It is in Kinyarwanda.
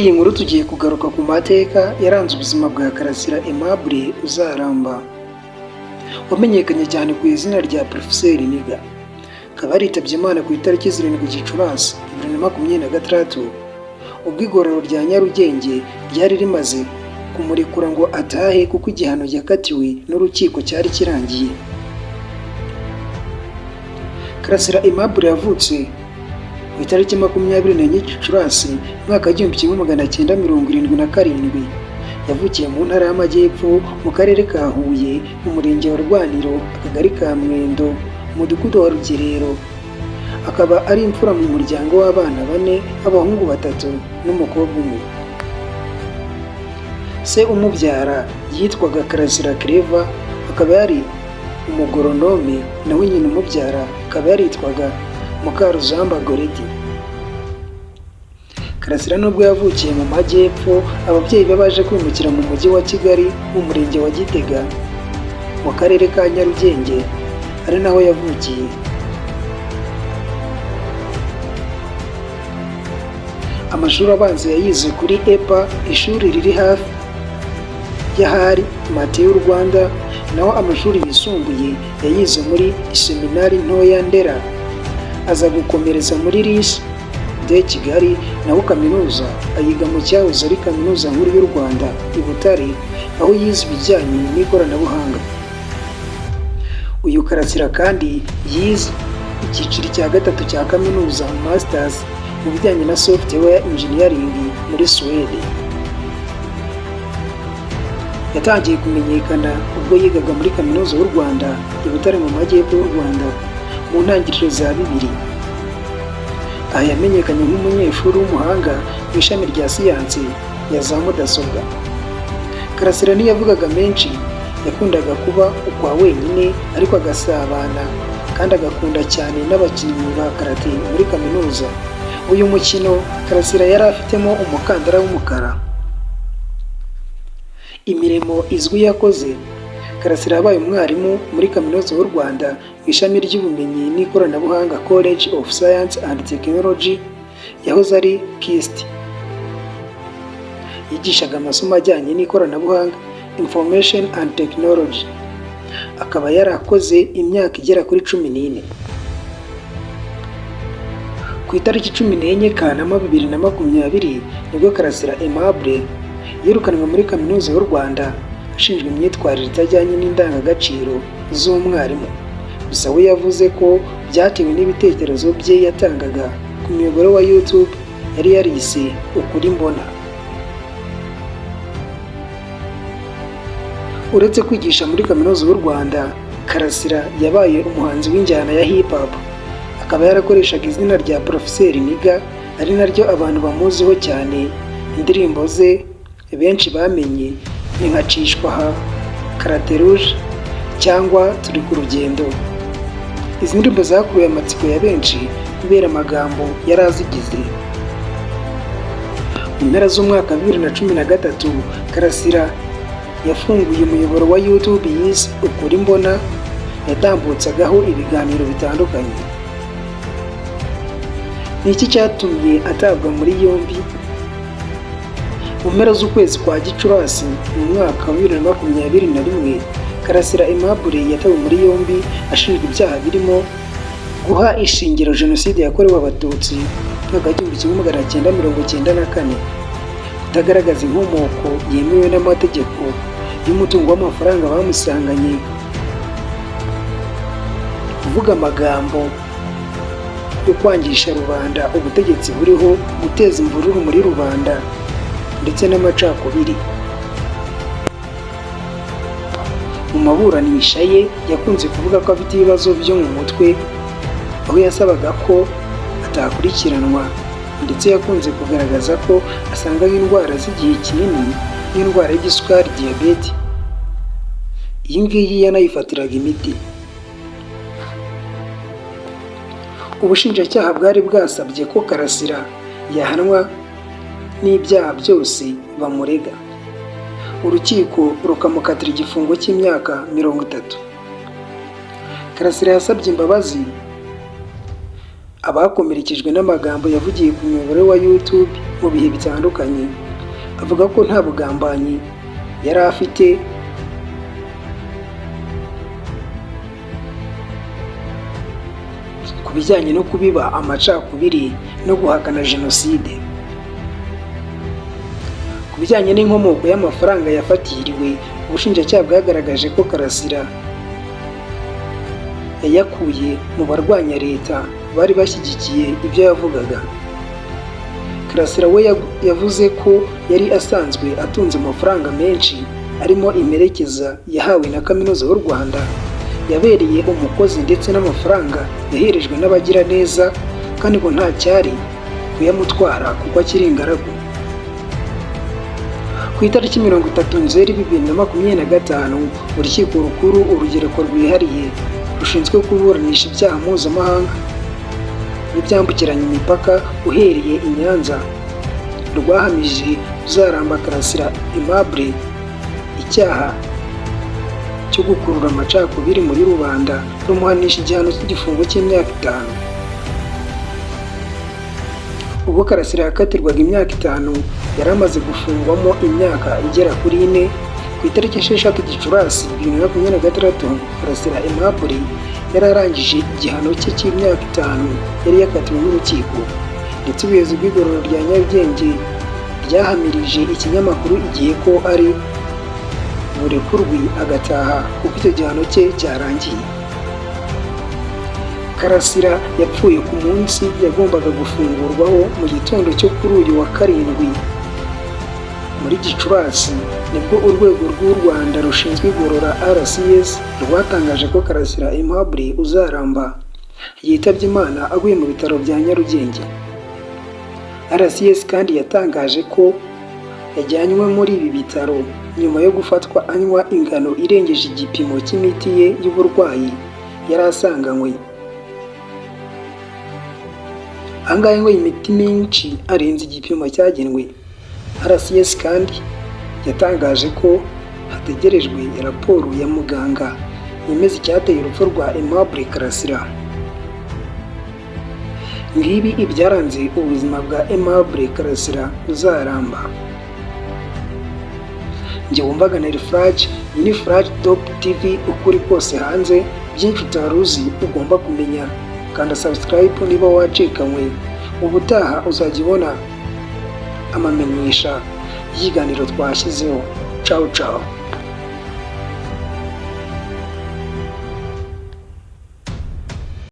Iyi nkuru tugiye kugaruka ku mateka yaranze ubuzima bwa Karasira Aimable Uzaramba wamenyekanye cyane ku izina rya Professeur Niga. Akaba yaritabye Imana ku itariki 7 Gicurasi 2026 ubwo igororero rya Nyarugenge ryari rimaze kumurekura ngo atahe kuko igihano yakatiwe n'urukiko cyari kirangiye. Karasira Aimable yavutse ku itariki 24 Gicurasi mwaka 1977. Yavukiye mu ntara y'Amajyepfo mu karere ka Huye mu murenge wa Rwaniro akagari ka Mwendo umudugudu wa Rugerero. Akaba ari imfura mu muryango w'abana 4 abahungu 3 n'umukobwa 1. Se umubyara yitwaga Karasira Claver akaba yari umugoronome, nawe nyina umubyara akaba yaritwaga Mukaruzamba Goreti. Karasira nubwo yavukiye mu Majyepfo, ababyeyi be baje kwimukira mu mujyi wa Kigali mu murenge wa Gitega mu karere ka Nyarugenge ari naho yavukiye. Amashuri abanza yayize kuri EPA, ishuri riri hafi y'ahari Mate y'u Rwanda, naho amashuri yisumbuye yayize muri Seminari ntoya Ndera. Aza gukomereza muri Lycée de Kigali, naho kaminuza ayiga mu cyahoze ari Kaminuza Nkuru y'u Rwanda i Butare, aho yize ibijyanye n'ikoranabuhanga. Uyu Karasira kandi yize icyiciro cya 3 cya kaminuza Masters mu bijyanye na Software Engineering muri Suwede. Yatangiye kumenyekana ubwo yigaga muri Kaminuza y'u Rwanda i Butare mu Majyepfo y'u Rwanda mu ntangiriro za 2000. Aha yamenyekanye nk'umunyeshuri w'umuhanga mu ishami rya siyansi ya za mudasobwa. Karasira ntiyavugaga menshi, yakundaga kuba ukwa wenyine ariko agasabana kandi agakunda cyane n'abakinnyi ba karate muri kaminuza. Uyu mukino Karasira yari afitemo umukandara w'umukara. Imirimo izwi yakoze: Karasira yabaye umwarimu muri Kaminuza y'u Rwanda mu ishami ry'ubumenyi n'ikoranabuhanga College of Science and Technology yahoze ari KIST. Yigishaga amasomo ajyanye n'ikoranabuhanga Information and Technology. Akaba yarakoze imyaka igera kuri 14. Ku itariki 14 Kanama 2020 nibwo Karasira Aimable yirukanwe muri Kaminuza y'u Rwanda ashinjwa imyitwarire itajyanye n'indangagaciro z'umwarimu. Gusa we yavuze ko byatewe n'ibitekerezo bye yatangaga ku miyoboro wa YouTube yari yarise Ukuri Mbona. Uretse kwigisha muri Kaminuza y'u Rwanda, Karasira yabaye umuhanzi w'injyana ya hip hop. Akaba yarakoreshaga izina rya Professeur Niga, ari naryo abantu bamuziho cyane. Indirimbo ze benshi bamenye ni nka Cishwaha, Karate Rouge cyangwa Turi ku Rugendo. Izi ndirimbo zakuruye amatsiko ya benshi kubera amagambo yari azigize. Mu mpera z'umwaka 2013 Karasira yafunguye umuyoboro wa YouTube yise Ukuri Mbona, yatambutsagaho ibiganiro bitandukanye. Ni iki cyatumye atabwa muri yombi? Mu mpera z'ukwezi kwa Gicurasi mu mwaka wa 2021 Karasira Aimable yatawe muri yombi ashinjwa ibyaha birimo guha ishingiro Jenoside yakorewe Abatutsi mu 1994, kutagaragaza inkomoko yemewe n'amategeko y'umutungo w'amafaranga bamusanganye, kuvuga amagambo yo kwangisha rubanda ubutegetsi buriho, guteza imvururu muri rubanda ndetse n'amacakubiri. Mu maburanisha ye yakunze kuvuga ko afite ibibazo byo mu mutwe, aho yasabaga ko atakurikiranwa, ndetse yakunze kugaragaza ko asanga indwara z'igihe kinini nk'indwara y'igisukari diyabete. Iyi ngiyi yanayifatiraga imiti. Ubushinjacyaha bwari bwasabye ko Karasira yahanwa n'ibyaha byose bamurega. Urukiko rukamukatira igifungo cy'imyaka 30. Karasira yasabye imbabazi abakomerekejwe n'amagambo yavugiye ku muyoboro wa YouTube mu bihe bitandukanye, avuga ko nta bugambanyi yari afite ku bijyanye no kubiba amacakubiri no guhakana jenoside. Ku bijyanye n'inkomoko y'amafaranga yafatiriwe, ubushinjacyaha bwagaragaje ko Karasira yayakuye mu barwanya leta bari bashyigikiye ibyo yavugaga. Karasira we yavuze ko yari asanzwe atunze amafaranga menshi arimo imperekeza yahawe na Kaminuza y'u Rwanda yabereye umukozi ndetse n'amafaranga yaherejwe n'abagira neza, kandi ngo nta cyari kuyamutwara kuko akiri ingaragu. Ku itariki 30 Nzeri 2025, urukiko rukuru urugereko rwihariye rushinzwe kuburanisha ibyaha mpuzamahanga n'ibyambukiranya imipaka uhereye i Nyanza rwahamije Uzaramba Karasira Aimable icyaha cyo gukurura amacakubiri muri rubanda rumuhanisha igihano cy'igifungo cy'imyaka 5. Ubwo Karasira yakatirwaga imyaka 5, yari amaze gufungwamo imyaka igera kuri 4. Ku itariki 6 Gicurasi 2026, Karasira Aimable yari arangije igihano cye cy'imyaka 5 yari yakatiwe n'urukiko, ndetse ubuyobozi bw'igororero rya Nyarugenge ryahamirije ikinyamakuru Igihe ko ari burekurwe agataha kuko icyo gihano cye cyarangiye. Karasira yapfuye ku munsi yagombaga gufungurwaho mu gitondo cyo kuri uyu wa 7 muri Gicurasi, nibwo urwego rw'u Rwanda rushinzwe igorora RCS rwatangaje ko Karasira Aimable Uzaramba yitabye Imana aguye mu bitaro bya Nyarugenge. RCS kandi yatangaje ko yajyanywe muri ibi bitaro nyuma yo gufatwa anywa ingano irengeje igipimo cy'imiti ye y'uburwayi yari asanganywe. Angahe ngo imiti myinshi arenze igipimo cyagenwe. RCS kandi yatangaje ko hategerejwe raporo ya muganga yemeza icyateye urupfu rwa Aimable Karasira. Ngibi ibyaranze ubuzima bwa Aimable Karasira Uzaramba. Njye wumvaga na Flash, iyi ni Flash Top TV, ukuri kose hanze, byinshi utaruzi ugomba kumenya. Kanda subscribe niba wacikanywe, ubutaha uzajya ubona amamenyesha y'ikiganiro twashyizeho. Ciao ciao.